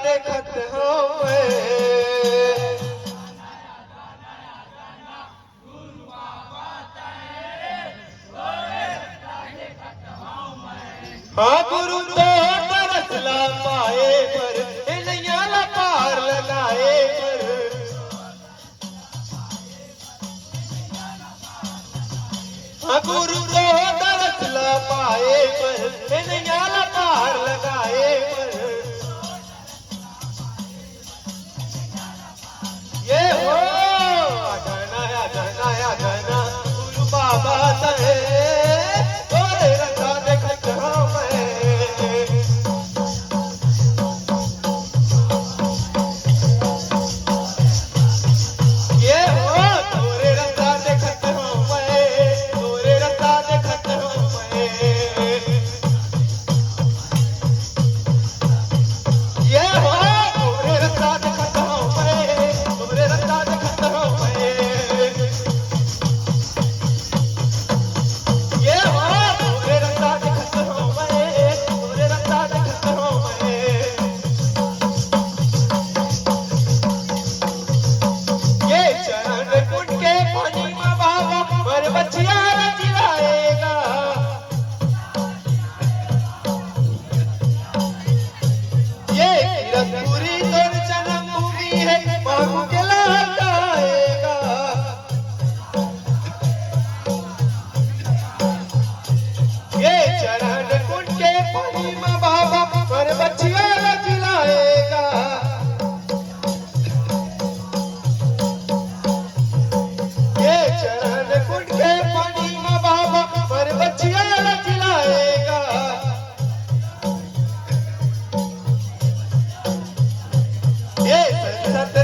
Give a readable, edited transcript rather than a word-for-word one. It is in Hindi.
देखत हूँ हाँ गुरु तो तरसला पाए पर नैया ला पार लगाए पर हाँ गुरु तो तरसला पाए पर नैया ला पार लगाए पर ये हो आ जाना गुरु बाबा तहे तोरे रंगा देखत हूँ पूरी तोर जन्मभूमि है मांगू के लौटाएगा ये चरण कुंड के पानी में बाबा पर बच्चिया जिलाएगा ये चरण कुंड के पानी में बाबा पर बच्चिया जिलाएगा ये सत